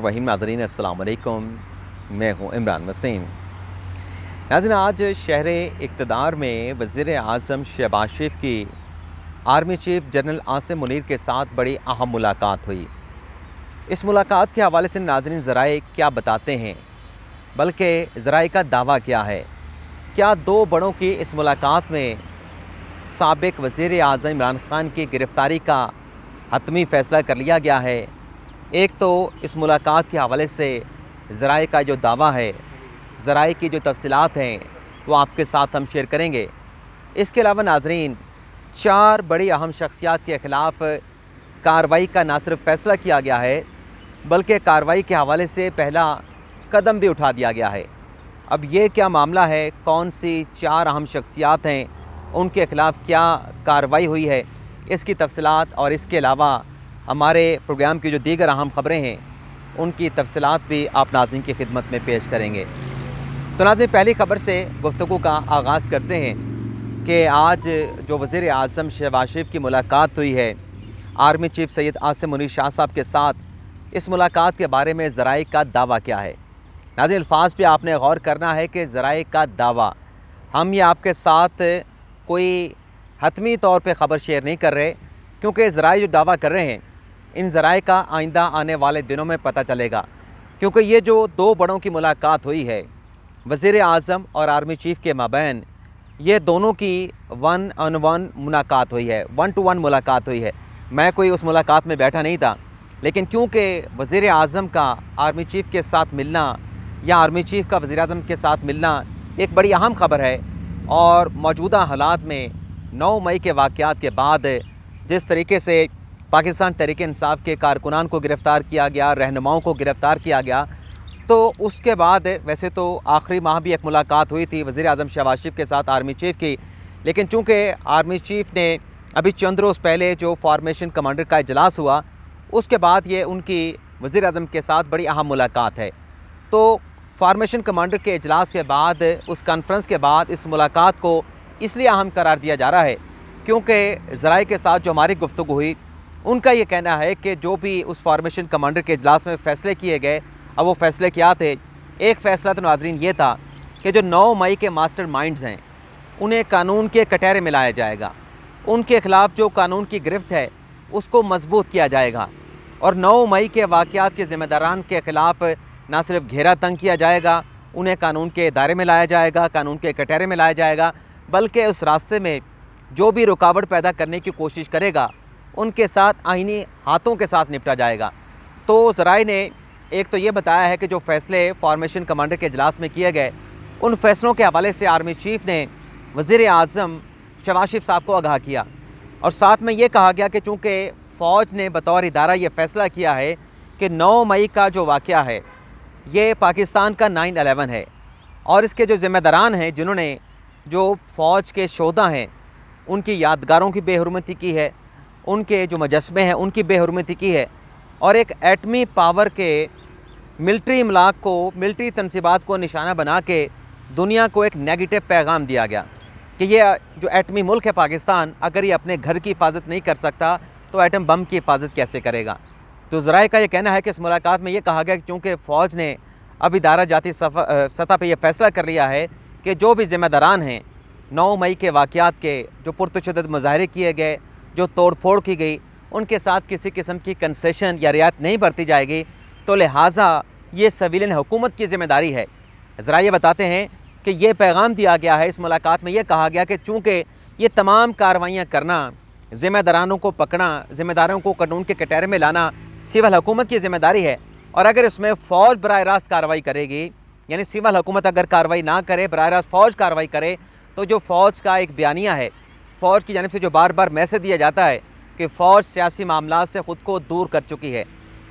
रहीम नाज़रीन अस्सलाम वालेकुम। मैं हूँ इमरान वसीम। नाज़रीन, आज शहर इक़्तिदार में वज़ीर आज़म शहबाज शरीफ की army chief general Asim Munir के साथ बड़ी अहम मुलाकात हुई। इस मुलाकात के हवाले से नाज़रीन ज़राए क्या बताते हैं, बल्कि ज़राए का दावा क्या है। क्या दो बड़ों की इस मुलाकात में साबिक़ वज़ीर आज़म इमरान ख़ान की गिरफ़्तारी का हतमी फ़ैसला कर लिया गया है। एक तो इस मुलाकात के हवाले से ज़राए का जो दावा है, ज़राए की जो तफ़सीलात हैं, वो आपके साथ हम शेयर करेंगे। इसके अलावा नाज़रीन, 4 बड़ी अहम शख्सियात के ख़िलाफ़ कार्रवाई का ना सिर्फ फ़ैसला किया गया है, बल्कि कार्रवाई के हवाले से पहला कदम भी उठा दिया गया है। अब ये क्या मामला है, कौन सी 4 अहम शख्सियात हैं, उनके ख़िलाफ़ क्या कार्रवाई हुई है, इसकी तफ़सीलात और इसके अलावा हमारे प्रोग्राम की जो दीगर अहम ख़बरें हैं, उनकी तफ़सीलात भी आप नाज़रीन की खिदमत में पेश करेंगे। तो नाज़रीन, पहली ख़बर से गुफ्तगू का आगाज़ करते हैं कि आज जो वज़ीर आज़म शहबाज शरीफ की मुलाकात हुई है आर्मी चीफ़ सैयद आसिम मुनीर शाह साहब के साथ, इस मुलाकात के बारे में ज़राए का दावा क्या है। नाज़रीन, अल्फाज पे आपने गौर करना है कि ज़राए का दावा, हम ये आपके साथ कोई हतमी तौर पे ख़बर शेयर नहीं कर रहे, क्योंकि ज़राए जो दावा कर रहे हैं, इन ज़राए का आइंदा आने वाले दिनों में पता चलेगा। क्योंकि ये जो दो बड़ों की मुलाकात हुई है वज़ीर आज़म और आर्मी चीफ़ के माबैन, ये दोनों की 1-on-1 मुलाकात हुई है, 1-to-1 मुलाकात हुई है। मैं कोई उस मुलाकात में बैठा नहीं था, लेकिन क्योंकि वज़ीर आज़म का आर्मी चीफ़ के साथ मिलना या आर्मी चीफ़ का वज़ीर आज़म के साथ मिलना एक बड़ी अहम ख़बर है। और मौजूदा हालात में 9 मई के वाक़यात के बाद जिस तरीके से पाकिस्तान तहरीक इंसाफ के कारकुनान को गिरफ़्तार किया गया, रहनुमाओं को गिरफ़्तार किया गया, तो उसके बाद वैसे तो आखिरी माह भी एक मुलाकात हुई थी वज़ीर आज़म शहबाज शरीफ के साथ आर्मी चीफ़ की, लेकिन चूँकि आर्मी चीफ़ ने अभी चंद रोज़ पहले जो फॉर्मेशन कमांडर का इजलास हुआ, उसके बाद ये उनकी वज़ीर आज़म के साथ बड़ी अहम मुलाकात है। तो फॉर्मेशन कमांडर के इजलास के बाद, उस कॉन्फ्रेंस के बाद इस मुलाकात को इसलिए अहम करार दिया जा रहा है क्योंकि ज़राए के साथ जो हमारी गुफ्तगू हुई, उनका ये कहना है कि जो भी उस फॉर्मेशन कमांडर के इजलास में फ़ैसले किए गए, अब वो फ़ैसले क्या थे। एक फ़ैसला तो नाज़रीन ये था कि जो 9 मई के मास्टर माइंड्स हैं, उन्हें कानून के कटहरे में लाया जाएगा, उनके ख़िलाफ़ जो कानून की गिरफ्त है उसको मजबूत किया जाएगा, और 9 मई के वाक़यात के ज़िम्मेदारान के ख़िलाफ़ ना सिर्फ घेरा तंग किया जाएगा, उन्हें कानून के दायरे में लाया जाएगा, कानून के कटहरे में लाया जाएगा, बल्कि उस रास्ते में जो भी रुकावट पैदा करने की कोशिश करेगा, उनके साथ आईनी हाथों के साथ निपटा जाएगा। तो ज़राए ने एक तो ये बताया है कि जो फ़ैसले फॉर्मेशन कमांडर के इजलास में किए गए, उन फ़ैसलों के हवाले से आर्मी चीफ़ ने वज़ीर आज़म शहबाज शरीफ साहब को आगाह किया, और साथ में ये कहा गया कि चूँकि फ़ौज ने बतौर इदारा ये फ़ैसला किया है कि 9 मई का जो वाक़या है ये पाकिस्तान का 9/11 है, और इसके जो ज़िम्मेदारान हैं, जिन्होंने जो फ़ौज के शोधा हैं, उनकी यादगारों की बेहुरमती की है, उनके जो मुजस्मे हैं उनकी बेहुरमती की है, और एक एटमी पावर के मिलिट्री इमलाक को, मिलिट्री तनसीबात को निशाना बना के दुनिया को एक नेगेटिव पैगाम दिया गया कि ये जो एटमी मुल्क है पाकिस्तान, अगर ये अपने घर की हिफाजत नहीं कर सकता तो एटम बम की हिफाजत कैसे करेगा। तो ज़राए का ये कहना है कि इस मुलाकात में ये कहा गया कि चूँकि फ़ौज ने अब इदारा जाती सतह पर यह फ़ैसला कर लिया है कि जो भी ज़िम्मेदारान हैं 9 मई के वाक़यात के, जो पुरतशद्दुद मुज़ाहरे किए गए, जो तोड़ फोड़ की गई, उनके साथ किसी किस्म की कंसेशन या रियायत नहीं बरती जाएगी, तो लिहाजा ये सिविलियन हुकूमत की ज़िम्मेदारी है। ज़रा ये बताते हैं कि ये पैगाम दिया गया है इस मुलाकात में, ये कहा गया कि चूँकि ये तमाम कार्रवाइयाँ करना, ज़िम्मेदारानों को पकड़ना, ज़िम्मेदारों को कानून के कटहरे में लाना सिविल हुकूमत की ज़िम्मेदारी है, और अगर इसमें फ़ौज बराह रास्त कार्रवाई करेगी, यानी सिविल हुकूमत अगर कार्रवाई ना करे, बराह रास्त फ़ौज कार्रवाई करे, तो जो फ़ौज का एक बयानिया है, फ़ौज की जानिब से जो बार बार मैसेज दिया जाता है कि फ़ौज सियासी मामलात से ख़ुद को दूर कर चुकी है,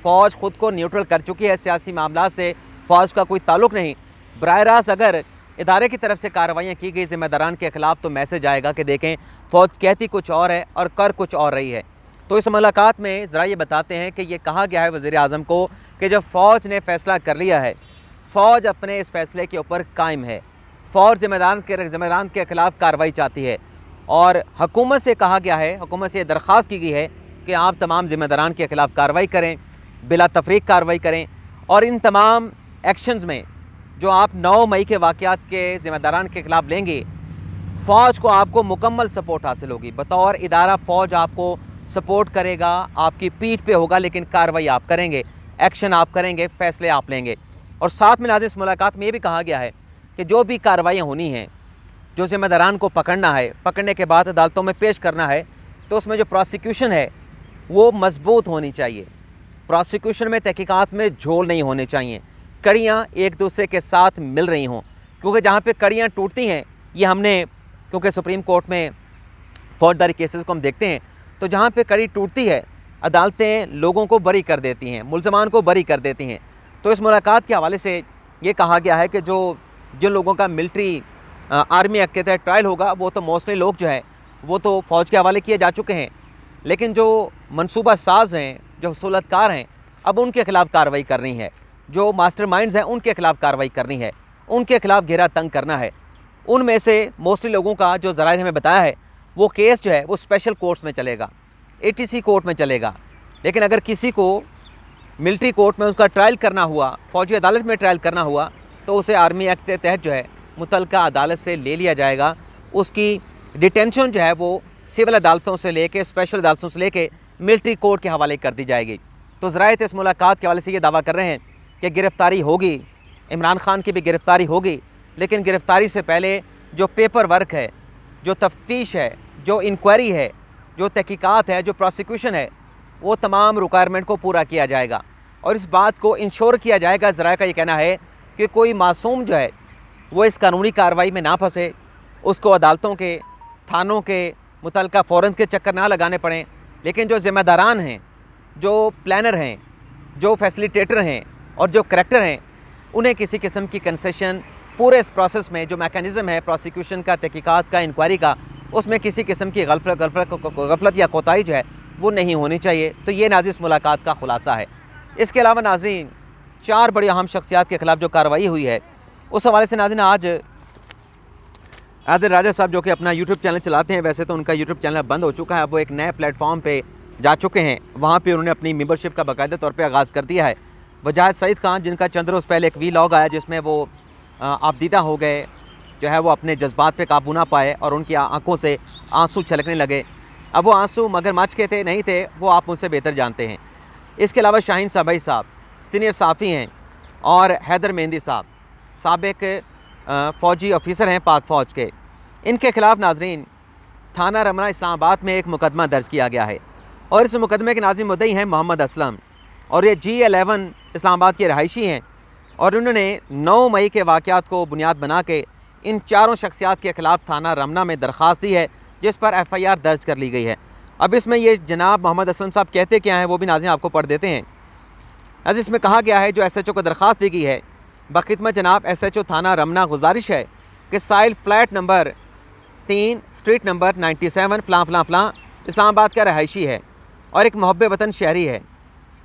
फ़ौज ख़ुद को न्यूट्रल कर चुकी है, सियासी मामलात से फ़ौज का कोई ताल्लुक़ नहीं, बराह रास्त अगर इदारे की तरफ से कार्रवाइयाँ की गई ज़िम्मेदारान के ख़िलाफ़, तो मैसेज आएगा कि देखें फ़ौज कहती कुछ और है और कर कुछ और रही है। तो इस मुलाकात में ज़रा ये बताते हैं कि ये कहा गया है वज़ीर आज़म को कि जब फ़ौज ने फ़ैसला कर लिया है, फ़ौज अपने इस फ़ैसले के ऊपर कायम है, फ़ौज ज़िम्मेदारान के ख़िलाफ़ कार्रवाई चाहती है, और हुकूमत से कहा गया है, हुकूमत से दरख्वास्त की गई है कि आप तमाम ज़िम्मेदारान के ख़िलाफ़ कार्रवाई करें, बिला तफरीक कार्रवाई करें, اور ان تمام ایکشنز میں جو آپ 9 مئی کے واقعات کے ذمہ داران کے خلاف لیں گے، فوج کو آپ کو مکمل سپورٹ حاصل ہوگی۔ بطور ادارہ فوج آپ کو سپورٹ کرے گا، آپ کی پیٹھ پہ ہوگا، لیکن کارروائی آپ کریں گے، ایکشن آپ کریں گے، فیصلے آپ لیں گے۔ اور ساتھ میں ناظرین اس ملاقات میں یہ بھی کہا گیا ہے کہ جو بھی کارروائیاں ہونی ہیں، جو ذمہ داران کو پکڑنا ہے، پکڑنے کے بعد عدالتوں میں پیش کرنا ہے، تو اس میں جو پروسیکیوشن ہے وہ مضبوط ہونی چاہیے۔ پروسیکیوشن میں تحقیقات میں جھول نہیں ہونے چاہیے، کڑیاں ایک دوسرے کے ساتھ مل رہی ہوں، کیونکہ جہاں پہ کڑیاں ٹوٹتی ہیں، یہ ہم نے کیونکہ سپریم کورٹ میں فوجداری کیسز کو ہم دیکھتے ہیں، تو جہاں پہ کڑی ٹوٹتی ہے عدالتیں لوگوں کو بری کر دیتی ہیں، ملزمان کو بری کر دیتی ہیں۔ تو اس ملاقات کے حوالے سے یہ کہا گیا ہے کہ جن لوگوں کا ملٹری آرمی ایکٹ کے تحت ٹرائل ہوگا، وہ تو موسٹلی لوگ جو ہے وہ تو فوج کے حوالے کیے جا چکے ہیں، لیکن جو منصوبہ ساز ہیں، جو حصولت کار ہیں، اب ان کے خلاف کارروائی کرنی ہے۔ جو ماسٹر مائنڈز ہیں ان کے خلاف کارروائی کرنی ہے، ان کے خلاف گھیرا تنگ کرنا ہے۔ ان میں سے موسٹلی لوگوں کا جو ذرائع نے ہمیں بتایا ہے، وہ کیس جو ہے وہ اسپیشل کورٹس میں چلے گا، ATC کورٹ میں چلے گا، لیکن اگر کسی کو ملٹری کورٹ میں اس کا ٹرائل کرنا ہوا، فوجی عدالت میں ٹرائل کرنا ہوا، تو اسے آرمی ایکٹ کے تحت جو ہے متعلقہ عدالت سے لے لیا جائے گا۔ اس کی ڈیٹینشن جو ہے وہ سول عدالتوں سے لے کے، اسپیشل عدالتوں سے لے کے ملٹری کورٹ کے حوالے کر دی جائے گی۔ تو ذرائع اس ملاقات کے حوالے سے یہ دعویٰ کر رہے ہیں کہ گرفتاری ہوگی، عمران خان کی بھی گرفتاری ہوگی، لیکن گرفتاری سے پہلے جو پیپر ورک ہے، جو تفتیش ہے، جو انکوائری ہے، جو تحقیقات ہے، جو پروسیکیوشن ہے، وہ تمام ریکوائرمنٹ کو پورا کیا جائے گا، اور اس بات کو انشور کیا جائے گا۔ ذرائع کا یہ کہنا ہے کہ کوئی معصوم جو ہے وہ اس قانونی کارروائی میں نہ پھنسے، اس کو عدالتوں کے، تھانوں کے، متعلقہ فورنس کے چکر نہ لگانے پڑیں، لیکن جو ذمہ داران ہیں، جو پلانر ہیں، جو فیسیلیٹیٹر ہیں اور جو کریکٹر ہیں، انہیں کسی قسم کی کنسیشن پورے اس پروسیس میں جو میکانزم ہے پروسیکیوشن کا، تحقیقات کا، انکوائری کا، اس میں کسی قسم کی غفلت یا کوتاہی جو ہے وہ نہیں ہونی چاہیے۔ تو یہ ناظرین اس ملاقات کا خلاصہ ہے۔ اس کے علاوہ ناظرین 4 بڑی اہم شخصیات کے خلاف جو کارروائی ہوئی ہے، اس حوالے سے ناظرین آج عادل راجہ صاحب جو کہ اپنا یوٹیوب چینل چلاتے ہیں، ویسے تو ان کا یوٹیوب چینل بند ہو چکا ہے، اب وہ ایک نئے پلیٹ فارم پہ جا چکے ہیں، وہاں پہ انہوں نے اپنی ممبرشپ کا باقاعدہ طور پہ آغاز کر دیا ہے۔ وجاہد سعید خان، جن کا چند روز پہلے ایک وی لاگ آیا جس میں وہ آبدیدہ ہو گئے، جو ہے وہ اپنے جذبات پہ قابو نہ پائے اور ان کی آنکھوں سے آنسو چھلکنے لگے۔ اب وہ آنسو مگر مچ کے تھے نہیں تھے، وہ آپ مجھ سے بہتر جانتے ہیں۔ اس کے علاوہ شاہین صبائی صاحب سینئر صحافی ہیں، اور حیدر مہندی صاحب سابق فوجی آفیسر ہیں پاک فوج کے۔ ان کے خلاف ناظرین تھانہ رمنا اسلام آباد میں ایک مقدمہ درج کیا گیا ہے، اور اس مقدمے کے ناظرین مدعی ہیں محمد اسلم، اور یہ G11 اسلام آباد کے رہائشی ہیں، اور انہوں نے 9 مئی کے واقعات کو بنیاد بنا کے ان 4 شخصیات کے خلاف تھانہ رمنا میں درخواست دی ہے، جس پر FIR درج کر لی گئی ہے۔ اب اس میں یہ جناب محمد اسلم صاحب کہتے کیا ہیں وہ بھی ناظرین آپ کو پڑھ دیتے ہیں۔ از اس میں کہا گیا ہے جو SHO کو درخواست دی گئی ہے، بخدمت جناب SHO تھانہ رمنا گزارش ہے کہ سائل فلیٹ نمبر 3 اسٹریٹ نمبر 97 فلاں فلاں فلاں اسلام آباد کا رہائشی ہے اور ایک محب وطن شہری ہے۔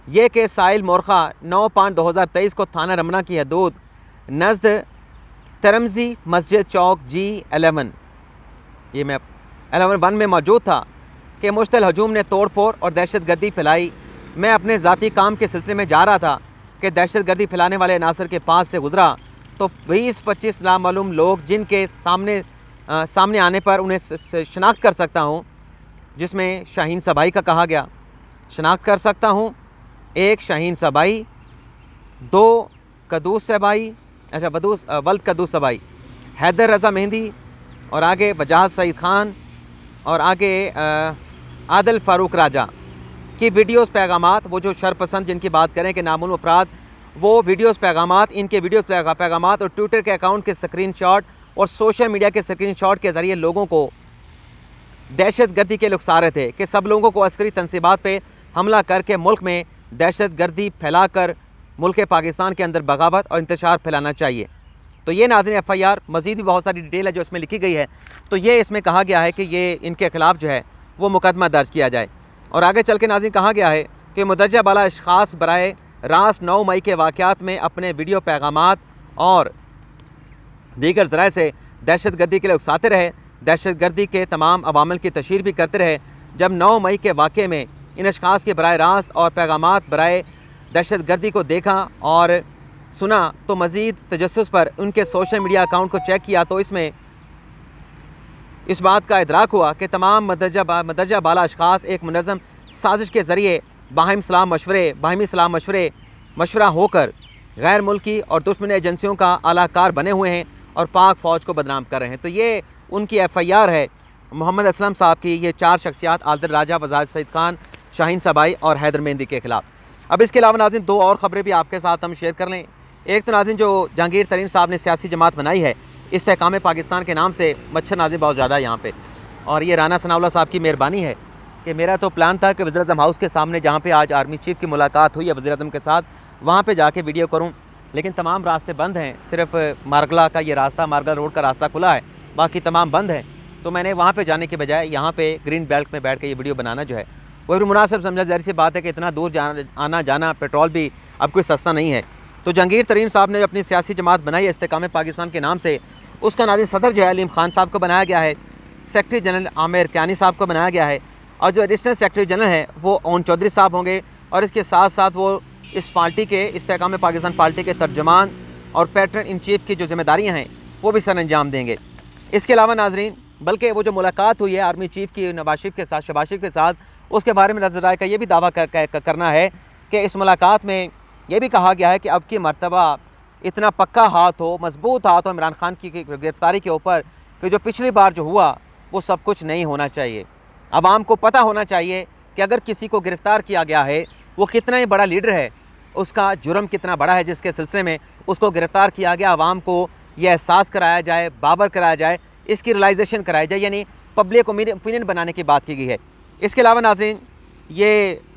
یہ کہ سائل مورخہ 9/5/2023 کو تھانہ رمنا کی حدود نزد ترمزی مسجد چوک G11 یہ میں 11-1 میں موجود تھا کہ مشتعل ہجوم نے توڑ پھوڑ اور دہشت گردی پھیلائی۔ میں اپنے ذاتی کام کے سلسلے میں جا رہا تھا کہ دہشت گردی پھیلانے والے عناصر کے پاس سے گزرا تو 20-25 نامعلوم لوگ جن کے سامنے آنے پر انہیں شناخت کر سکتا ہوں، جس میں شاہین صبائی کا کہا گیا، شناخت کر سکتا ہوں، 1 شاہین صبائی، 2 قدوس صبائی، ولد قدوس صبائی، حیدر رضا مہندی، اور آگے وجاہد سعید خان، اور آگے عادل فاروق راجہ کی ویڈیوز پیغامات، وہ جو شرپسند جن کی بات کریں کہ نامعلوم افراد، وہ ویڈیوز پیغامات، ان کے ویڈیوز پیغامات اور ٹویٹر کے اکاؤنٹ کے سکرین شاٹ اور سوشل میڈیا کے سکرین شاٹ کے ذریعے لوگوں کو دہشت گردی کے اکسا رہے تھے کہ سب لوگوں کو عسکری تنصیبات پہ حملہ کر کے ملک میں دہشت گردی پھیلا کر ملک پاکستان کے اندر بغاوت اور انتشار پھیلانا چاہیے۔ تو یہ ناظرین FIR مزید بھی بہت ساری ڈیٹیل ہے جو اس میں لکھی گئی ہے، تو یہ اس میں کہا گیا ہے کہ یہ ان کے خلاف جو ہے وہ مقدمہ درج کیا جائے۔ اور آگے چل کے ناظرین کہا گیا ہے کہ مدرجہ بالا اشخاص برائے راست 9 مئی کے واقعات میں اپنے ویڈیو پیغامات اور دیگر ذرائع سے دہشت گردی کے لیے اکساتے رہے، دہشت گردی کے تمام عوامل کی تشہیر بھی کرتے رہے۔ جب 9 مئی کے واقعے میں ان اشخاص کے براہ راست اور پیغامات برائے दहशत गर्दी को देखा और सुना तो मज़ीद तजस्सुस पर उनके सोशल मीडिया अकाउंट को चेक किया तो इसमें इस बात का इदराक हुआ कि तमाम मदरजा बाला अशख़ास एक मुनज़्ज़म साजिश के ज़रिए बाहिमी सलाह मशवरा होकर गैर मुल्की और दुश्मन एजेंसियों का आलाकार बने हुए हैं और पाक फ़ौज को बदनाम कर रहे हैं। तो ये उनकी FIR है मोहम्मद असलम साहब की, ये 4 शख्सियात आदिल राजा, वज़ार सईद खान, शाहीन सबाई और हैदर मेहंदी के ख़िलाफ़। अब इसके अलावा नाज़रीन 2 और ख़बरें भी आपके साथ हम शेयर कर लें। एक तो नाज़रीन जो जहांगीर तरीन साहब ने सियासी जमात बनाई है इस्तेहकाम पाकिस्तान के नाम से, मच्छर नाज़रीन बहुत ज़्यादा है यहाँ पे, और ये राना सनाउल्लाह साहब की मेहरबानी है कि मेरा तो प्लान था कि वज़ीर-ए-आज़म हाउस के सामने जहाँ पे आज आर्मी चीफ़ की मुलाकात हुई है वज़ीर-ए-आज़म के साथ, वहाँ पे जाके वीडियो करूँ, लेकिन तमाम रास्ते बंद हैं। सिर्फ मारगला का ये रास्ता, मारगला रोड का रास्ता खुला है, बाकी तमाम बंद हैं। तो मैंने वहाँ पे जाने के बजाय यहाँ पे ग्रीन बेल्ट में बैठ के ये वीडियो बनाना जो है वो भी मुनासिब समझा। ज़ाहिर सी बात है कि इतना दूर आना जाना, पेट्रोल भी अब कोई सस्ता नहीं है। तो जहांगीर तरीन साहब ने अपनी सियासी जमात बनाई है इस्तेहकाम पाकिस्तान के नाम से, उसका नाज़रीन सदर जो है अलीम खान साहब को बनाया गया है, सेक्रेटरी जनरल आमिर कियानी साहब को बनाया गया है, और जो एडिशनल सेक्रेटरी जनरल हैं वो ओन चौधरी साहब होंगे, और इसके साथ साथ वो इस पार्टी के इस्तेहकाम पाकिस्तान पार्टी के तर्जमान और पैटर्न इन चीफ़ की जो जिम्मेदारियाँ हैं वो भी सर अंजाम देंगे। इसके अलावा नाज़रीन बल्कि वो जो मुलाकात हुई है आर्मी चीफ़ की नवाज शरीफ के साथ, शहबाज शरीफ के साथ, उसके बारे में नज़र आए का ये भी दावा करना है कि इस मुलाकात में ये भी कहा गया है कि अब की मरतबा इतना पक्का हाथ हो, मजबूत हाथ हो इमरान खान की गिरफ्तारी के ऊपर कि जो पिछली बार जो हुआ वो सब कुछ नहीं होना चाहिए। आवाम को पता होना चाहिए कि अगर किसी को गिरफ़्तार किया गया है वो कितना ही बड़ा लीडर है, उसका जुर्म कितना बड़ा है जिसके सिलसिले में उसको गिरफ़्तार किया गया। आवाम को यह एहसास कराया जाए, बाबर कराया जाए, इसकी रियलाइजेशन कराई जाए, यानी पब्लिक ओपिनियन बनाने की बात की गई है। इसके अलावा नाज़रीन ये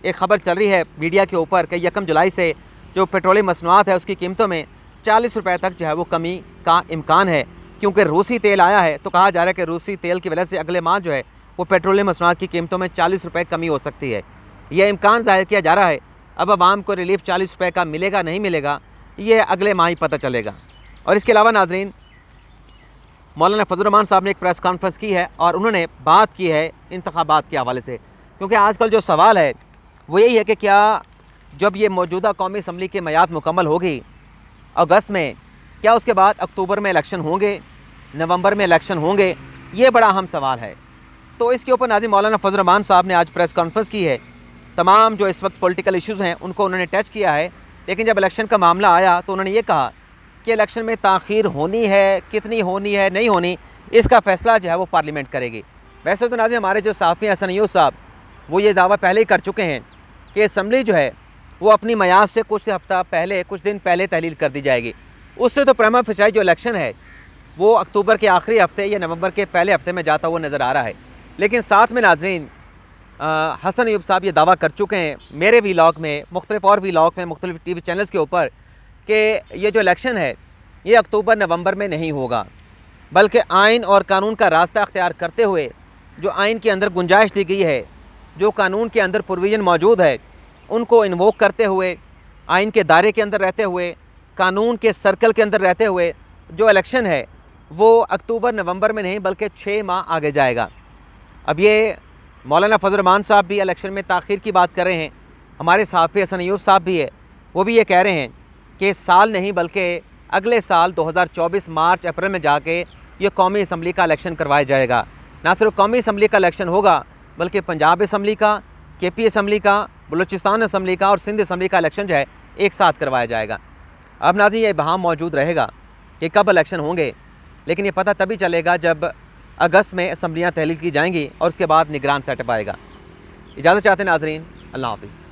एक ख़बर चल रही है मीडिया के ऊपर कि 1 जुलाई से जो पेट्रोलियम मसनूआत है उसकी कीमतों में 40 रुपये तक जो है वो कमी का इम्कान है, क्योंकि रूसी तेल आया है। तो कहा जा रहा है कि रूसी तेल की वजह से अगले माह जो है वो पेट्रोलियम मसनूआत की कीमतों में 40 रुपये कमी हो सकती है। यह इम्कान ज़ाहिर किया जा रहा है। अब आवाम को रिलीफ 40 रुपये का मिलेगा नहीं मिलेगा ये अगले माह ही पता चलेगा। और इसके अलावा नाज़रीन मौलाना फजल रहमान साहब ने एक प्रेस कॉन्फ्रेंस की है और उन्होंने बात की है इंतखाबात के हवाले से, क्योंकि आजकल जो सवाल है वो यही है कि क्या जब ये मौजूदा कौमी असम्बली की मियाद मुकम्मल होगी अगस्त में, क्या उसके बाद अक्टूबर में इलेक्शन होंगे, नवंबर में इलेक्शन होंगे? ये बड़ा अहम सवाल है। तो इसके ऊपर नाज़रीन मौलाना फजल रहमान साहब ने आज प्रेस कॉन्फ्रेंस की है। तमाम जो इस वक्त पॉलिटिकल इश्यूज़ हैं उनको उन्होंने टच किया है, लेकिन जब इलेक्शन का मामला आया तो उन्होंने ये कहा कि इलेक्शन में ताख़ीर होनी है, कितनी होनी है, नहीं होनी, इसका फ़ैसला जो है वो पार्लियामेंट करेगी। वैसे तो नाज़रीन हमारे जो सहाफ़ी हसन अय्यूब साहब वो ये दावा पहले ही कर चुके हैं कि असम्बली जो है वो अपनी मियाद से कुछ दिन पहले तहलील कर दी जाएगी। उससे तो प्रमा फिशाई जो इलेक्शन है वो अक्टूबर के आखिरी हफ्ते या नवंबर के पहले हफ्ते में जाता हुआ नज़र आ रहा है। लेकिन साथ में नाज़रीन हसन अय्यूब साहब ये दावा कर चुके हैं मेरे वीलॉग में, मुख्तलिफ और वीलॉग में, मुख्तलिफ TV चैनल्स के ऊपर कि ये जो इलेक्शन है ये अक्टूबर नवंबर में नहीं होगा, बल्कि आइन और कानून का रास्ता अख्तियार करते हुए जो आइन के अंदर गुंजाइश दी गई है, जो कानून के अंदर प्रोविज़न मौजूद है, उनको इन्वोक करते हुए, आइन के दायरे के अंदर रहते हुए, कानून के सर्कल के अंदर रहते हुए जो इलेक्शन है वो अक्टूबर नवंबर में नहीं बल्कि 6 माह आगे जाएगा। अब ये मौलाना फजल रहमान साहब भी इलेक्शन में ताख़ीर की बात कर रहे हैं, हमारे सहाफ़ी हसन अय्यूब साहब भी है, वो भी ये कह रहे हैं कि साल नहीं बल्कि अगले साल 2024 मार्च अप्रैल में जाके ये कौमी असम्बली का इलेक्शन करवाया जाएगा। ना सिर्फ कौमी असम्बली का इलेक्शन होगा बल्कि पंजाब असम्बली का, KP असम्बली का, बलूचिस्तान असम्बली का और सिंध असम्बली का इलेक्शन जो है एक साथ करवाया जाएगा। अब नाज़रीन ये बहाम मौजूद रहेगा कि कब इलेक्शन होंगे, लेकिन ये पता तभी चलेगा जब अगस्त में असम्बलियाँ तहलील की जाएंगी और उसके बाद निगरान सेटअप आएगा। इजाज़त चाहते हैं नाज़रीन, अल्लाह हाफ़िज़।